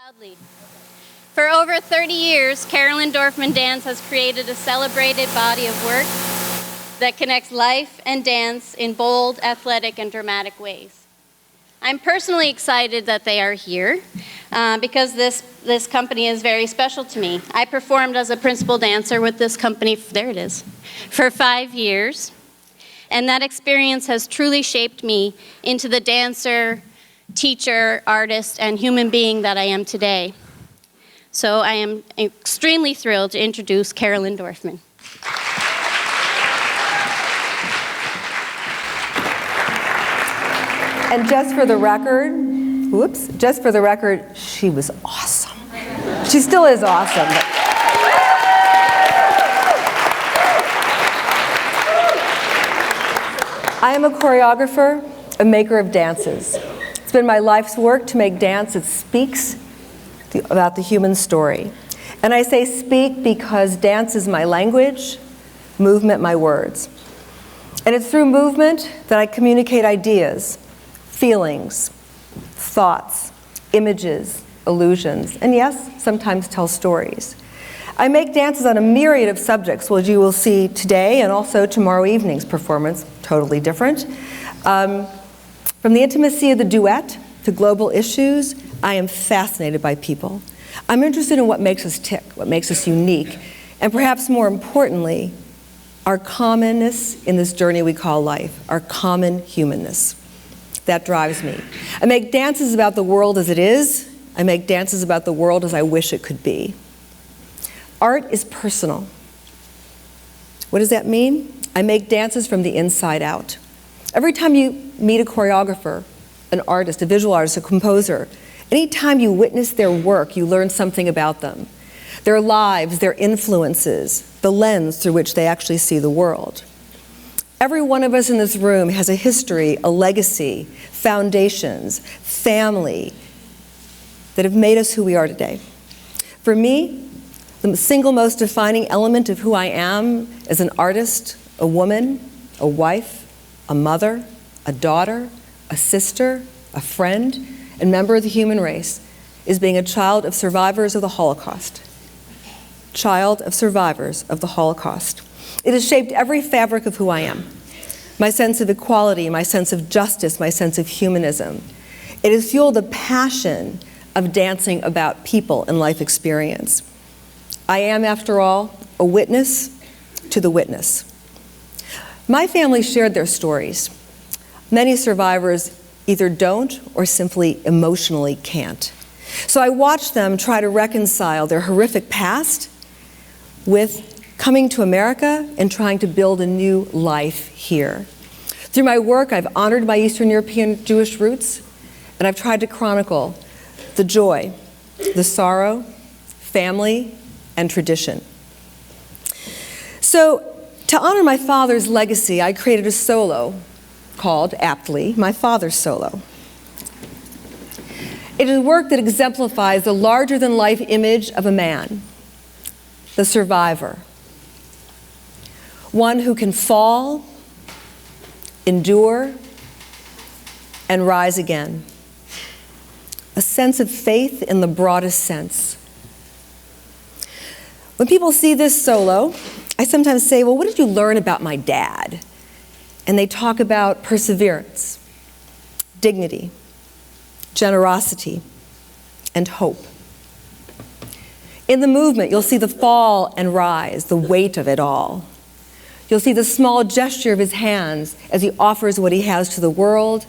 Loudly. For over 30 years, Carolyn Dorfman Dance has created a celebrated body of work that connects life and dance in bold, athletic, and dramatic ways. I'm personally excited that they are here because this company is very special to me. I performed as a principal dancer with this company, there it is, for 5 years. And that experience has truly shaped me into the dancer, teacher, artist, and human being that I am today. So I am extremely thrilled to introduce Carolyn Dorfman. And just for the record, she was awesome. She still is awesome. I am a choreographer, a maker of dances. It's been my life's work to make dance that speaks about the human story. And I say speak because dance is my language, movement my words. And it's through movement that I communicate ideas, feelings, thoughts, images, illusions, and yes, sometimes tell stories. I make dances on a myriad of subjects, which you will see today and also tomorrow evening's performance, totally different. From the intimacy of the duet to global issues, I am fascinated by people. I'm interested in what makes us tick, what makes us unique, and perhaps more importantly, our commonness in this journey we call life, our common humanness. That drives me. I make dances about the world as it is. I make dances about the world as I wish it could be. Art is personal. What does that mean? I make dances from the inside out. Every time you meet a choreographer, an artist, a visual artist, a composer, anytime you witness their work, you learn something about them. Their lives, their influences, the lens through which they actually see the world. Every one of us in this room has a history, a legacy, foundations, family that have made us who we are today. For me, the single most defining element of who I am as an artist, a woman, a wife, a mother, a daughter, a sister, a friend, and member of the human race is being a child of survivors of the Holocaust. Child of survivors of the Holocaust. It has shaped every fabric of who I am. My sense of equality, my sense of justice, my sense of humanism. It has fueled the passion of dancing about people and life experience. I am, after all, a witness to the witness. My family shared their stories. Many survivors either don't or simply emotionally can't. So I watched them try to reconcile their horrific past with coming to America and trying to build a new life here. Through my work, I've honored my Eastern European Jewish roots, and I've tried to chronicle the joy, the sorrow, family, and tradition. So, to honor my father's legacy, I created a solo called, aptly, My Father's Solo. It is work that exemplifies the larger-than-life image of a man, the survivor, one who can fall, endure, and rise again. A sense of faith in the broadest sense. When people see this solo, I sometimes say, well, what did you learn about my dad? And they talk about perseverance, dignity, generosity, and hope. In the movement, you'll see the fall and rise, the weight of it all. You'll see the small gesture of his hands as he offers what he has to the world,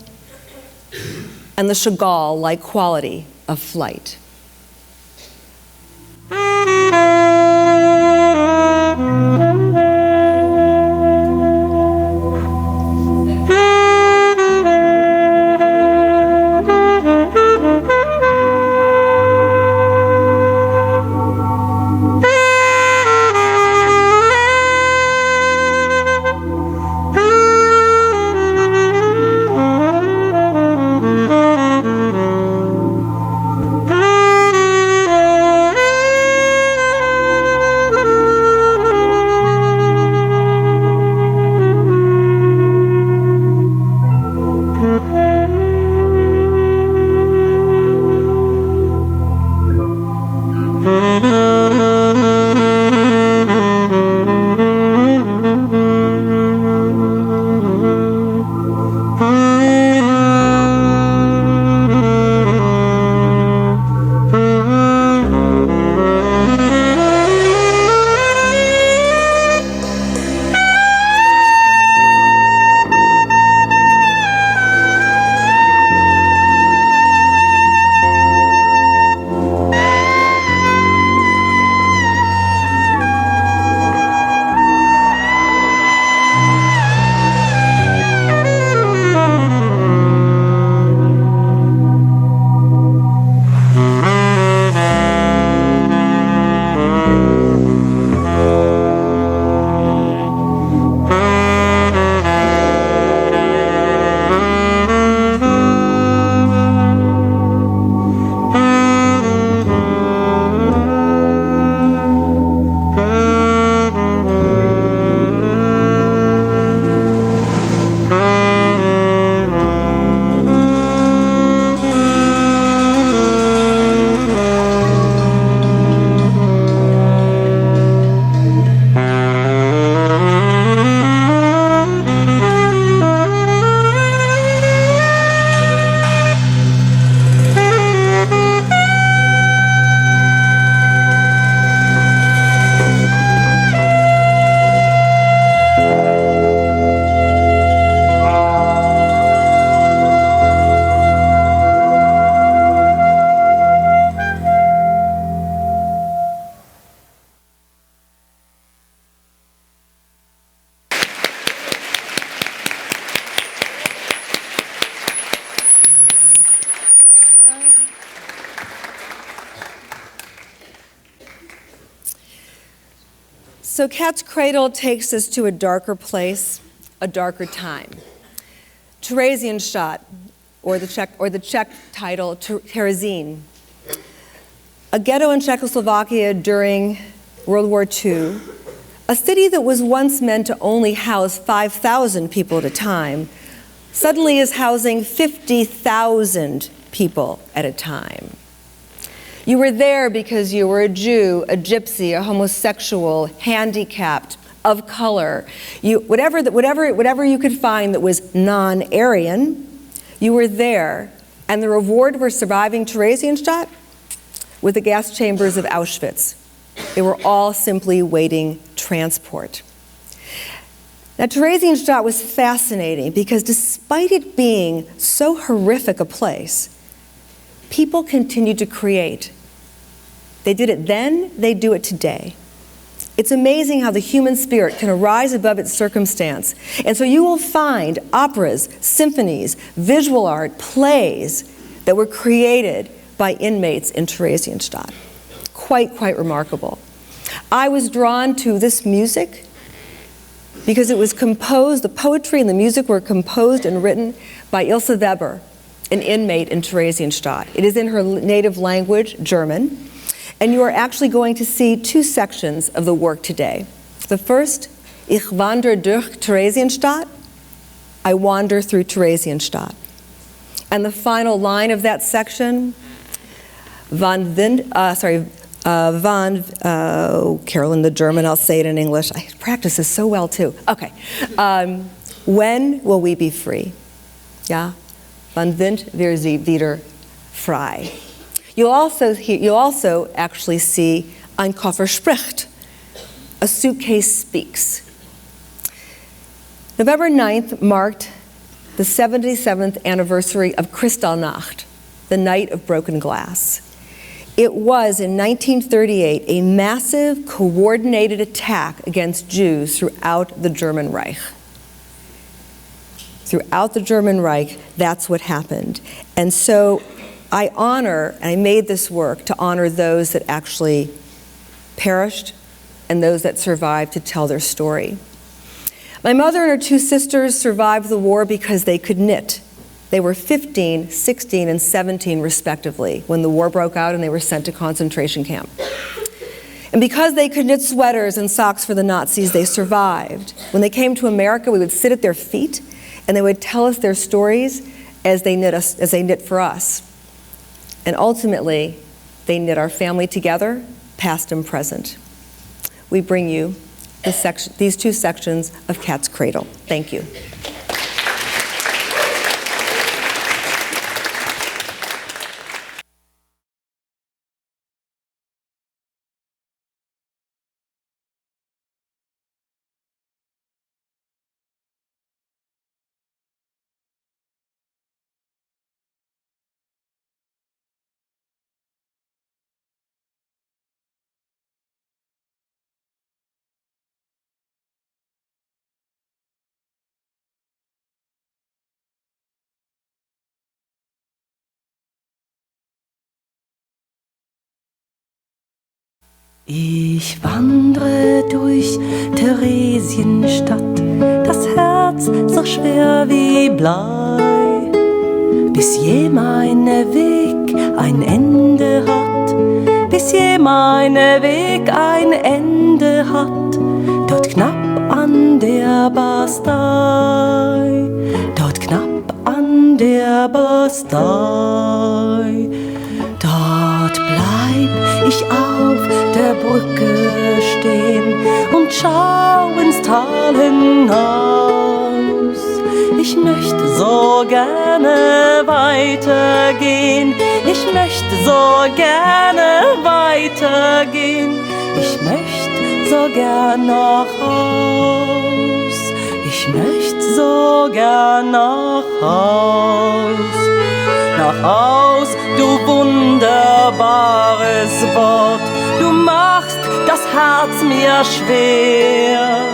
and the Chagall-like quality of flight. So Cat's Cradle takes us to a darker place, a darker time. Theresienstadt, or the Czech title, Terezín. A ghetto in Czechoslovakia during World War II, a city that was once meant to only house 5,000 people at a time, suddenly is housing 50,000 people at a time. You were there because you were a Jew, a gypsy, a homosexual, handicapped, of color. Whatever you could find that was non-Aryan, you were there. And the reward for surviving Theresienstadt with the gas chambers of Auschwitz. They were all simply waiting transport. Now, Theresienstadt was fascinating because despite it being so horrific a place, people continued to create. They did it then, they do it today. It's amazing how the human spirit can arise above its circumstance. And so you will find operas, symphonies, visual art, plays that were created by inmates in Theresienstadt. Quite remarkable. I was drawn to this music because it was composed, the poetry and the music were composed and written by Ilse Weber, an inmate in Theresienstadt. It is in her native language, German, and you are actually going to see two sections of the work today. The first, Ich wandere durch Theresienstadt, I wander through Theresienstadt. And the final line of that section, Carolyn the German, I'll say it in English. I practice this so well too. Okay. When will we be free? Yeah? Wann sind wir wieder frei? You'll also actually see Ein Koffer spricht, a suitcase speaks. November 9th marked the 77th anniversary of Kristallnacht, the Night of Broken Glass. It was, in 1938, a massive, coordinated attack against Jews throughout the German Reich. Throughout the German Reich, that's what happened. And so I made this work to honor those that actually perished and those that survived to tell their story. My mother and her two sisters survived the war because they could knit. They were 15, 16, and 17 respectively when the war broke out and they were sent to concentration camp. And because they could knit sweaters and socks for the Nazis, they survived. When they came to America, we would sit at their feet and they would tell us their stories as they knit for us. And ultimately, they knit our family together, past and present. We bring you these two sections of Cat's Cradle. Thank you. Ich wandre durch Theresienstadt, das Herz so schwer wie Blei, bis je mein Weg ein Ende hat, bis je mein Weg ein Ende hat, dort knapp an der Bastei, dort knapp an der Bastei. Dort bleib ich auf der Brücke stehen und schau ins Tal hinaus. Ich möchte so gerne weitergehen, ich möchte so gerne weitergehen, ich möchte so gern nach Haus, ich möchte so gern nach Haus. Nach Haus, du wunderbares Wort, du machst das Herz mir schwer.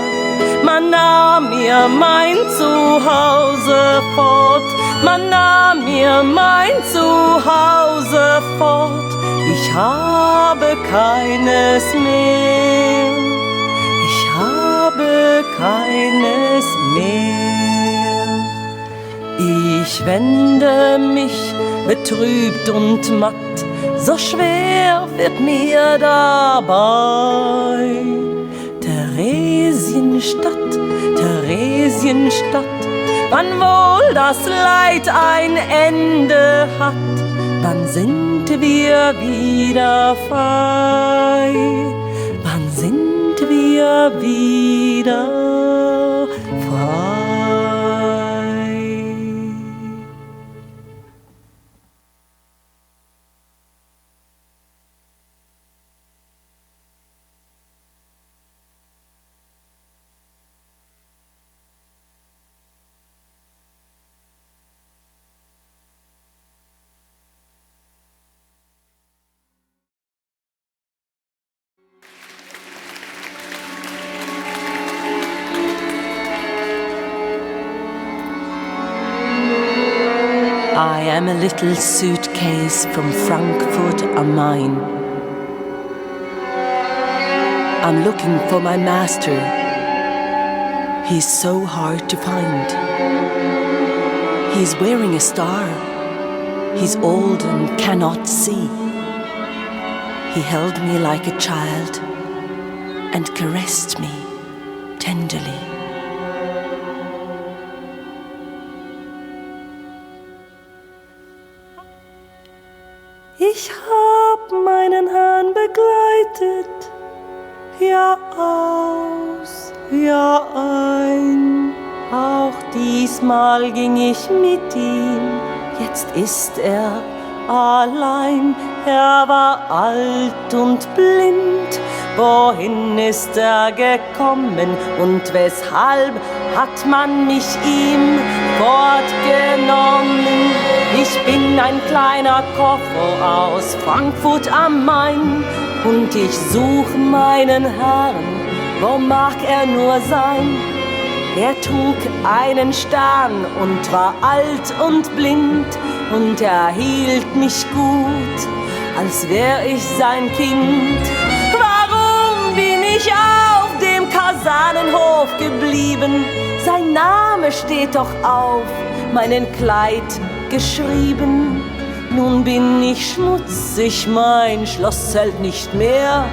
Man nahm mir mein Zuhause fort, man nahm mir mein Zuhause fort. Ich habe keines mehr, ich keines mehr. Ich wende mich betrübt und matt, so schwer wird mir dabei. Theresienstadt, Theresienstadt, wann wohl das Leid ein Ende hat, wann sind wir wieder frei, wann sind wir wieder frei. I am a little suitcase from Frankfurt am Main. I'm looking for my master. He's so hard to find. He's wearing a star. He's old and cannot see. He held me like a child and caressed me tenderly. Ich hab meinen Herrn begleitet, Jahr aus, Jahr ein. Auch diesmal ging ich mit ihm, jetzt ist er allein. Er war alt und blind, wohin ist er gekommen und weshalb hat man mich ihm fortgenommen? Ich bin ein kleiner Koffer aus Frankfurt am Main und ich suche meinen Herrn, wo mag er nur sein? Er trug einen Stern und war alt und blind und er hielt mich gut, als wär ich sein Kind. Warum bin ich auf dem Kasernenhof geblieben? Sein Name steht doch auf meinem Kleid geschrieben. Nun bin ich schmutzig, mein Schloss hält nicht mehr.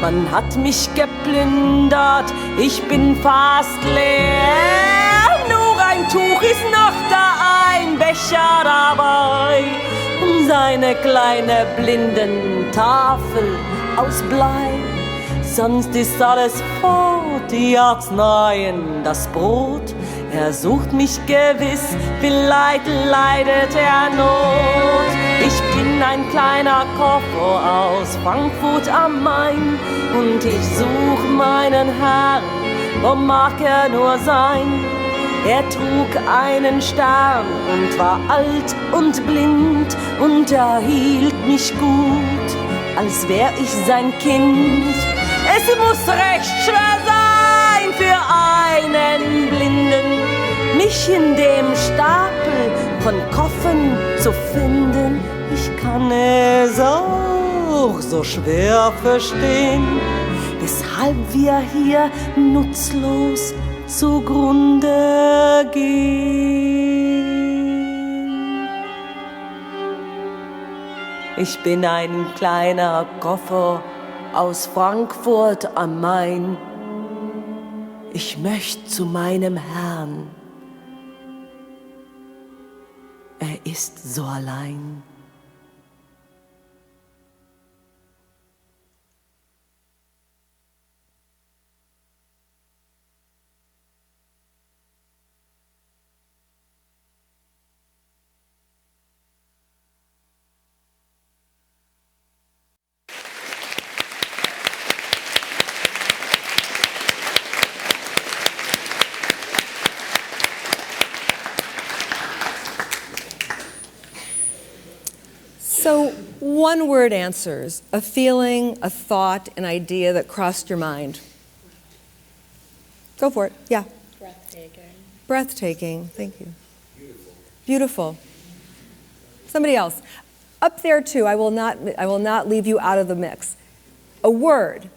Man hat mich geplündert, ich bin fast leer. Nur ein Tuch ist noch da, ein Becher dabei und seine kleine Blindentafel aus Blei. Sonst ist alles fort, die Arzneien, das Brot. Er sucht mich gewiss, vielleicht leidet er Not. Ich bin ein kleiner Koffer aus Frankfurt am Main und ich such meinen Herrn, wo mag er nur sein? Er trug einen Stern und war alt und blind und er hielt mich gut, als wär ich sein Kind. Es muss recht schwer sein für einen Blinden, mich in dem Stapel von Koffern zu finden. Ich kann es auch so schwer verstehen, weshalb wir hier nutzlos zugrunde gehen. Ich bin ein kleiner Koffer aus Frankfurt am Main. Ich möchte zu meinem Herrn. Er ist so allein. So, one-word answers, a feeling, a thought, an idea that crossed your mind. Go for it, yeah. Breathtaking. Breathtaking, thank you. Beautiful. Beautiful. Somebody else. Up there too, I will not leave you out of the mix. A word,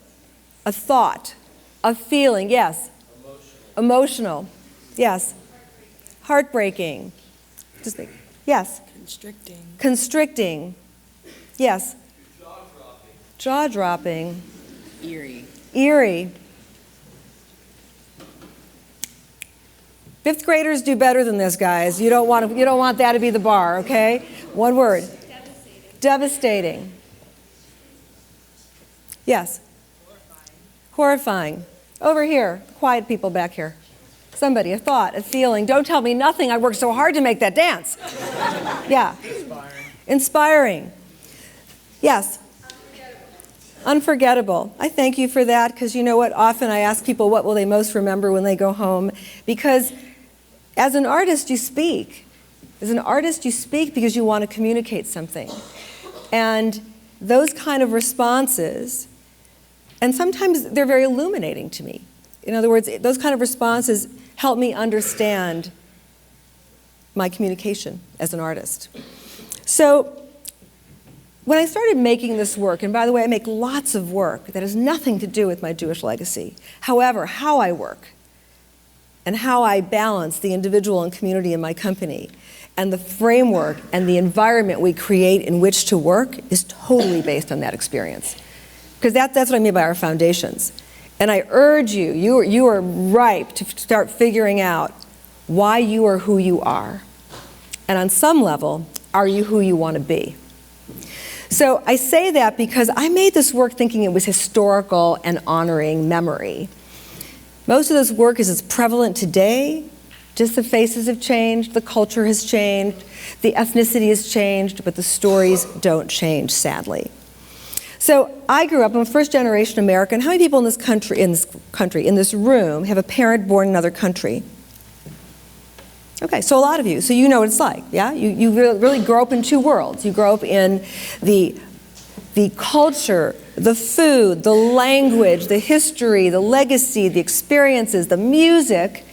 a thought, a feeling, yes. Emotion. Emotional. Yes. Heartbreaking. Just think. Yes. Constricting. Constricting. Yes. Jaw-dropping. Eerie. Eerie. Fifth graders do better than this, guys. You don't want that to be the bar, okay? One word. Devastating. Yes. Horrifying. Over here. Quiet people back here. Somebody, a thought, a feeling. Don't tell me nothing. I worked so hard to make that dance. Yeah. Inspiring. Yes. Unforgettable. I thank you for that, because you know what? Often I ask people what will they most remember when they go home, because as an artist you speak. As an artist you speak because you want to communicate something. And those kind of responses, and sometimes they're very illuminating to me. In other words, those kind of responses help me understand my communication as an artist. So when I started making this work, and by the way, I make lots of work that has nothing to do with my Jewish legacy. However, how I work and how I balance the individual and community in my company and the framework and the environment we create in which to work is totally based on that experience. Because that's what I mean by our foundations. And I urge you, you are ripe to start figuring out why you are who you are. And on some level, are you who you want to be? So I say that because I made this work thinking it was historical and honoring memory. Most of this work is as prevalent today, just the faces have changed, the culture has changed, the ethnicity has changed, but the stories don't change, sadly. So I grew up, I'm a first-generation American. How many people in this room, have a parent born in another country? Okay, so a lot of you. So you know what it's like, yeah? You really grow up in two worlds. You grow up in the culture, the food, the language, the history, the legacy, the experiences, the music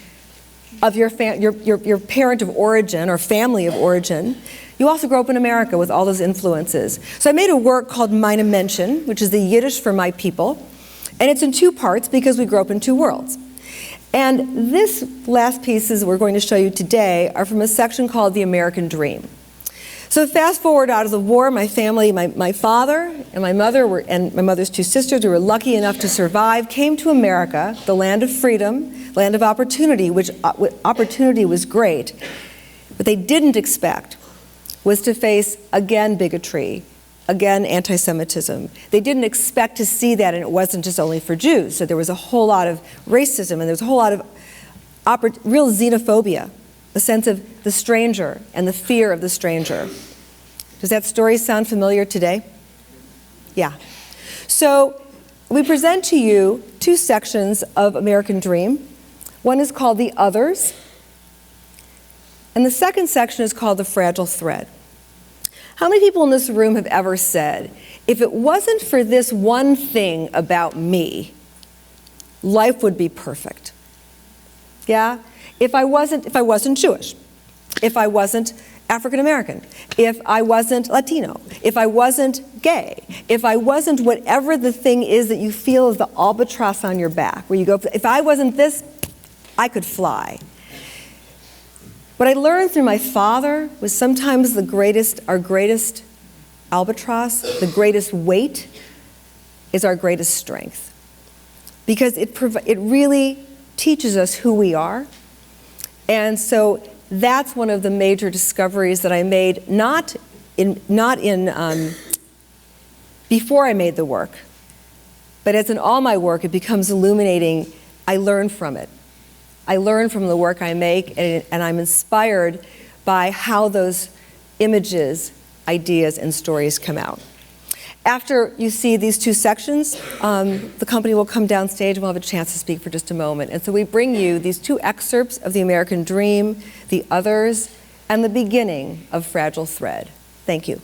of your parent of origin or family of origin. You also grow up in America with all those influences. So I made a work called Meine Menschen, which is the Yiddish for my people. And it's in two parts because we grew up in two worlds. And this last pieces we're going to show you today are from a section called The American Dream. So fast forward out of the war, my family, my father and my mother and my mother's two sisters who were lucky enough to survive, came to America, the land of freedom, land of opportunity, which opportunity was great. But they didn't expect was to face, again, bigotry, again, anti-Semitism. They didn't expect to see that, and it wasn't just only for Jews. So there was a whole lot of racism, and there was a whole lot of real xenophobia, a sense of the stranger and the fear of the stranger. Does that story sound familiar today? Yeah. So we present to you two sections of American Dream. One is called The Others, and the second section is called The Fragile Thread. How many people in this room have ever said, if it wasn't for this one thing about me, life would be perfect? Yeah? If I wasn't Jewish, if I wasn't African American, if I wasn't Latino, if I wasn't gay, if I wasn't whatever the thing is that you feel is the albatross on your back, where you go, if I wasn't this, I could fly. What I learned through my father was sometimes our greatest albatross, the greatest weight, is our greatest strength. Because it really teaches us who we are. And so that's one of the major discoveries that I made, not before I made the work, but as in all my work, it becomes illuminating. I learn from it. I learn from the work I make, and I'm inspired by how those images, ideas, and stories come out. After you see these two sections, the company will come downstage and we'll have a chance to speak for just a moment. And so we bring you these two excerpts of The American Dream, The Others, and the beginning of Fragile Thread. Thank you.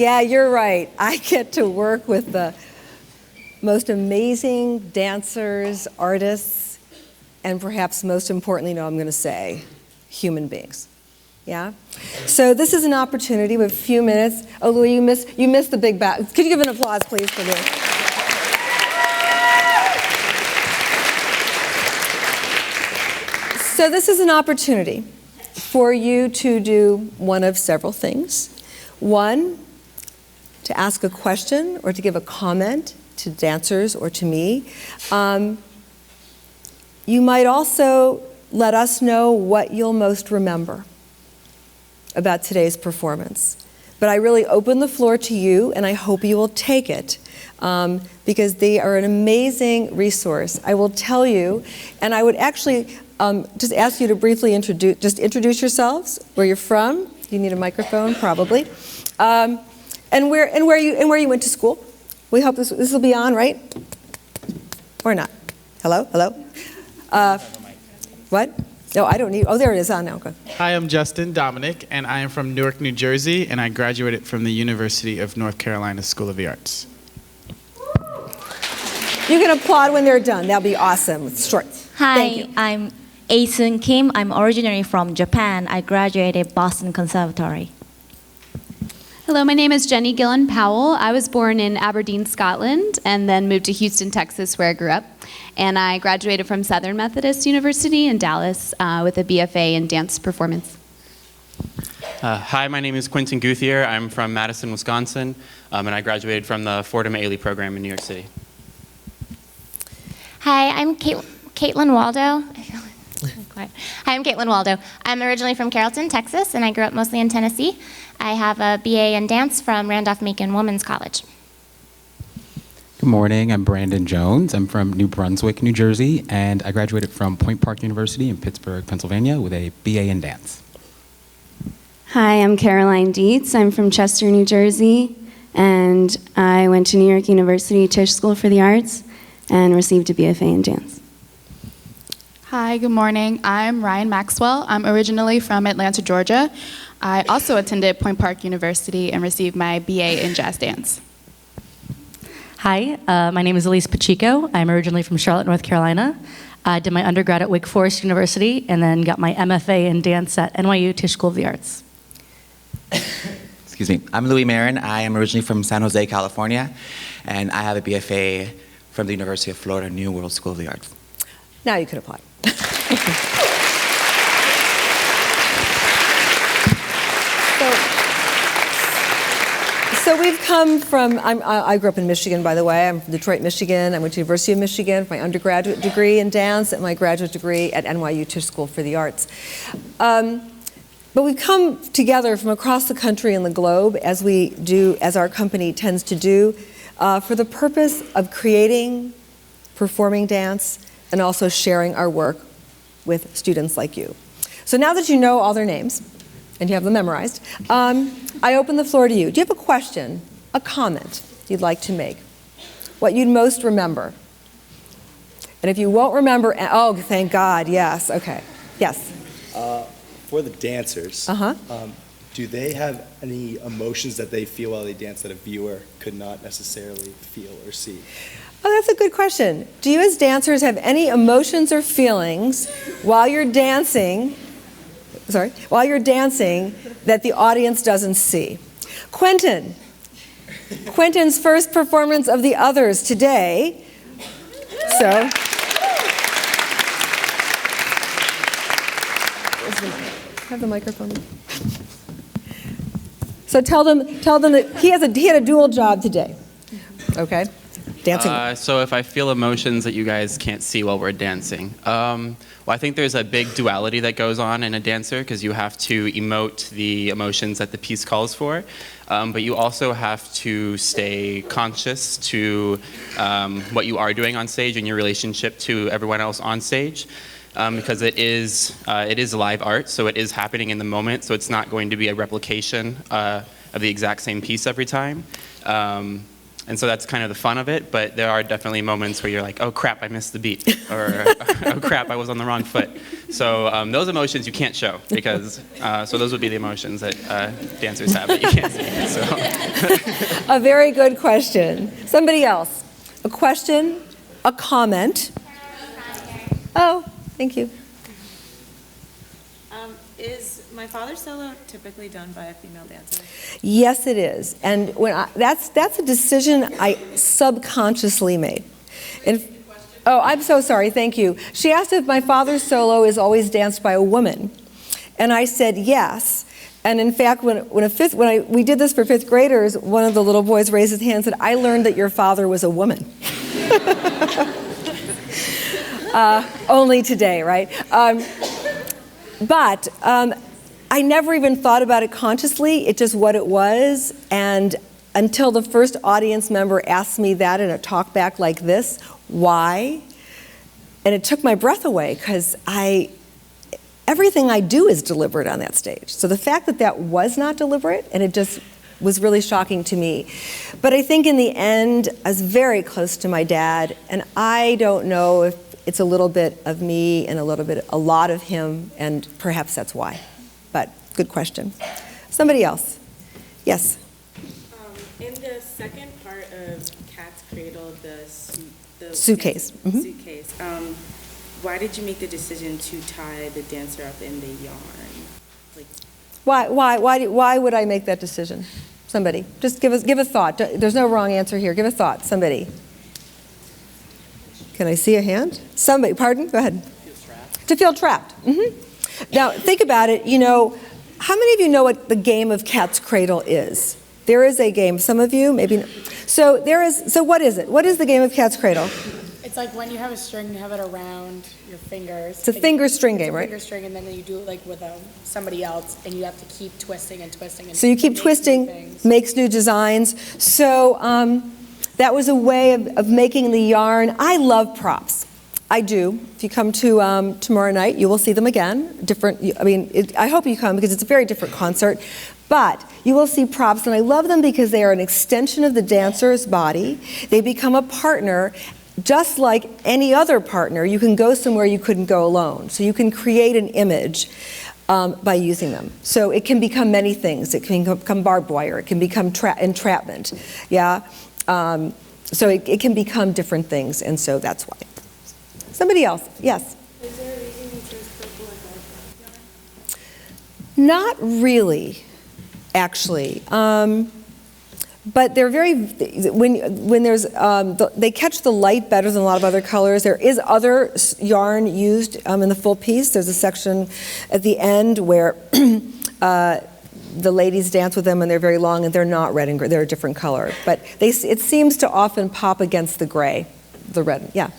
Yeah, you're right. I get to work with the most amazing dancers, artists, and perhaps most importantly, I'm going to say, human beings. Yeah? So this is an opportunity with a few minutes. Oh, Louis, you missed the big bat. Could you give an applause, please, for Louis? So this is an opportunity for you to do one of several things. One, to ask a question or to give a comment to dancers or to me. You might also let us know what you'll most remember about today's performance. But I really open the floor to you, and I hope you will take it, because they are an amazing resource. I will tell you, and I would actually just ask you to briefly introduce yourselves, where you're from. You need a microphone, probably, and where you went to school. We hope this will be on, right? Or not? Hello. What? No, I don't need. Oh, there it is on now. Go. Hi, I'm Justin Dominic, and I am from Newark, New Jersey, and I graduated from the University of North Carolina School of the Arts. You can applaud when they're done. That'll be awesome. It's short. Thank you. Hi, I'm Asun Kim. I'm originally from Japan. I graduated Boston Conservatory. Hello, my name is Jenny Gillen Powell. I was born in Aberdeen, Scotland, and then moved to Houston, Texas, where I grew up. And I graduated from Southern Methodist University in Dallas with a BFA in dance performance. Hi, my name is Quentin Guthier. I'm from Madison, Wisconsin, and I graduated from the Fordham Ailey program in New York City. Hi, I'm Caitlin Waldo. Hi, I'm Caitlin Waldo. I'm originally from Carrollton, Texas, and I grew up mostly in Tennessee. I have a BA in dance from Randolph-Macon Women's College. Good morning, I'm Brandon Jones. I'm from New Brunswick, New Jersey, and I graduated from Point Park University in Pittsburgh, Pennsylvania with a BA in dance. Hi, I'm Caroline Dietz. I'm from Chester, New Jersey, and I went to New York University Tisch School for the Arts and received a BFA in dance. Hi, good morning. I'm Ryan Maxwell. I'm originally from Atlanta, Georgia. I also attended Point Park University and received my BA in jazz dance. Hi, my name is Elise Pacheco. I'm originally from Charlotte, North Carolina. I did my undergrad at Wake Forest University and then got my MFA in dance at NYU Tisch School of the Arts. Excuse me. I'm Louis Marin. I am originally from San Jose, California, and I have a BFA from the University of Florida New World School of the Arts. Now you can apply. So we've come from, I grew up in Michigan, by the way. I'm from Detroit, Michigan. I went to University of Michigan for my undergraduate degree in dance and my graduate degree at NYU Tisch School for the Arts. But we've come together from across the country and the globe, as we do, as our company tends to do, for the purpose of creating, performing dance, and also sharing our work with students like you. So now that you know all their names, and you have them memorized, I open the floor to you. Do you have a question, a comment you'd like to make? What you'd most remember? And if you won't remember, oh, thank God, yes, okay. Yes? For the dancers, do they have any emotions that they feel while they dance that a viewer could not necessarily feel or see? Oh, that's a good question. Do you as dancers have any emotions or feelings while you're dancing, that the audience doesn't see? Quentin's first performance of The Others today. So, have the microphone. So tell them that he had a dual job today. Okay, dancing. So if I feel emotions that you guys can't see while we're dancing, well, I think there's a big duality that goes on in a dancer because you have to emote the emotions that the piece calls for, but you also have to stay conscious to what you are doing on stage and your relationship to everyone else on stage. Because it is live art, so it is happening in the moment, so it's not going to be a replication of the exact same piece every time. And so that's kind of the fun of it, but there are definitely moments where you're like, oh crap, I missed the beat, or oh crap, I was on the wrong foot. So those emotions you can't show, because, so those would be the emotions that dancers have that you can't see. So. A very good question. Somebody else. A question, a comment. Oh, thank you. Is my father's solo typically done by a female dancer? Yes, it is. And that's a decision I subconsciously made. Oh, I'm so sorry. Thank you. She asked if my father's solo is always danced by a woman. And I said yes. And in fact, when we did this for fifth graders, one of the little boys raised his hand and said, I learned that your father was a woman. Only today, right? But I never even thought about it consciously. It's just what it was. And until the first audience member asked me that in a talkback like this, why? And it took my breath away, because everything I do is deliberate on that stage. So the fact that that was not deliberate, and it just was really shocking to me. But I think in the end, I was very close to my dad, and I don't know if it's a little bit of me and a lot of him, and perhaps that's why. But good question. Somebody else. Yes? In the second part of Cat's Cradle, the suitcase. Mm-hmm. Suitcase. Why did you make the decision to tie the dancer up in the yarn? Why would I make that decision? Somebody. Just give a thought. There's no wrong answer here. Give a thought. Somebody. Can I see a hand? Somebody, pardon? Go ahead. To feel trapped. Mm-hmm. Now, think about it. How many of you know what the game of Cat's Cradle is? There is a game. Some of you, maybe. So what is it? What is the game of Cat's Cradle? It's like when you have a string, you have it around your fingers. It's a finger string game, right? Finger string, and then you do it like with somebody else, and you have to keep twisting and twisting. And so you keep twisting, makes new designs. So that was a way of making the yarn. I love props. I do. If you come to tomorrow night, you will see them again. I hope you come, because it's a very different concert. But you will see props, and I love them because they are an extension of the dancer's body. They become a partner. Just like any other partner, you can go somewhere you couldn't go alone. So you can create an image by using them. So it can become many things. It can become barbed wire. It can become entrapment. Yeah. So it can become different things, and so that's why. Somebody else. Yes. Is there a reason you chose purple or dark yarn? Not really, actually. But they're very, when there's, they catch the light better than a lot of other colors. There is other yarn used in the full piece. There's a section at the end where the ladies dance with them, and they're very long, and they're not red and gray. They're a different color. But it seems to often pop against the gray, the red. Yeah.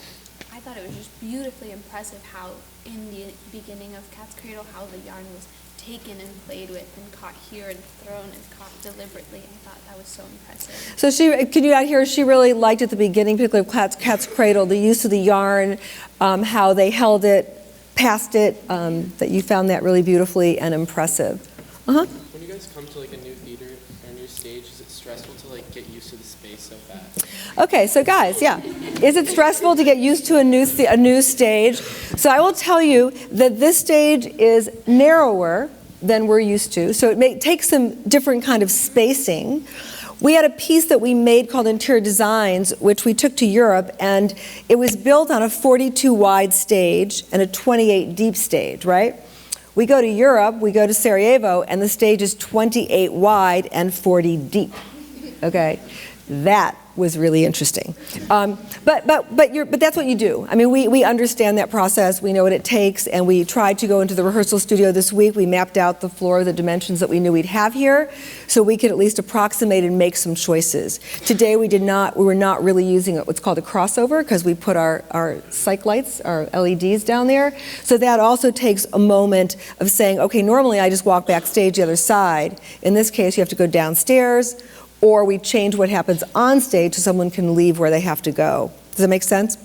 I thought it was just beautifully impressive how in the beginning of Cat's Cradle, how the yarn was taken and played with and caught here and thrown and caught deliberately. I thought that was so impressive. So can you out here, she really liked at the beginning, particularly of Cat's Cradle, the use of the yarn, how they held it, passed it, that you found that really beautifully and impressive. Uh-huh. When you guys come to like a new theater or a new stage, is it stressful to like get used to the space so fast? Okay, so guys, yeah. Is it stressful to get used to a new stage? So I will tell you that this stage is narrower than we're used to, so it may take some different kind of spacing. We had a piece that we made called Interior Designs, which we took to Europe, and it was built on a 42 wide stage and a 28 deep stage, right? We go to Europe, we go to Sarajevo, and the stage is 28 wide and 40 deep, okay? That was really interesting. But that's what you do. I mean, we understand that process. We know what it takes, and we tried to go into the rehearsal studio this week. We mapped out the floor, the dimensions that we knew we'd have here, so we could at least approximate and make some choices. Today we were not really using what's called a crossover, because we put our cyc lights, our LEDs down there. So that also takes a moment of saying, okay, normally I just walk backstage the other side. In this case, you have to go downstairs, or we change what happens on stage so someone can leave where they have to go. Does that make sense?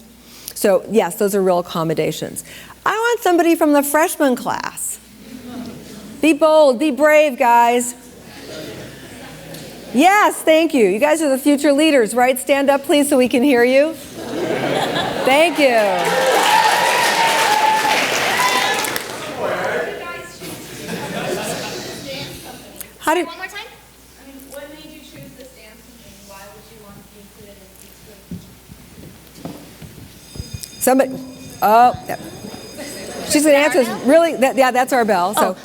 So yes, those are real accommodations. I want somebody from the freshman class. Be bold, be brave, guys. Yes, thank you. You guys are the future leaders, right? Stand up, please, so we can hear you. Thank you. How did? One more time? What made you choose this dance and why would you want to be included in Peace Week? Somebody. Oh, yeah. She's going to answer. Really? Yeah, that's our bell. So.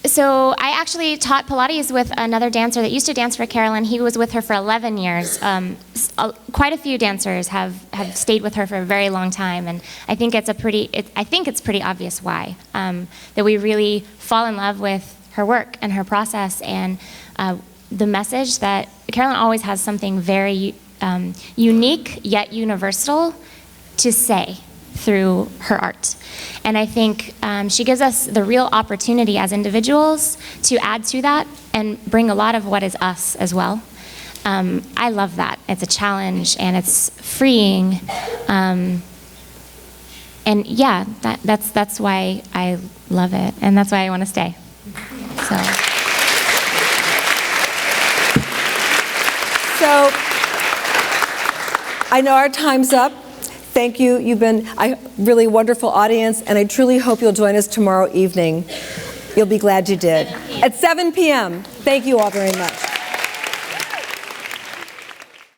So I actually taught Pilates with another dancer that used to dance for Carolyn. He was with her for 11 years. Quite a few dancers have stayed with her for a very long time, and I think it's pretty obvious why. That we really fall in love with her work and her process, and the message that Carolyn always has something very unique yet universal to say through her art. And I think she gives us the real opportunity as individuals to add to that and bring a lot of what is us as well. I love that. It's a challenge and it's freeing. And yeah, that's why I love it, and that's why I want to stay. So I know our time's up. Thank you. You've been a really wonderful audience, and I truly hope you'll join us tomorrow evening. You'll be glad you did. At 7 p.m. Thank you all very much.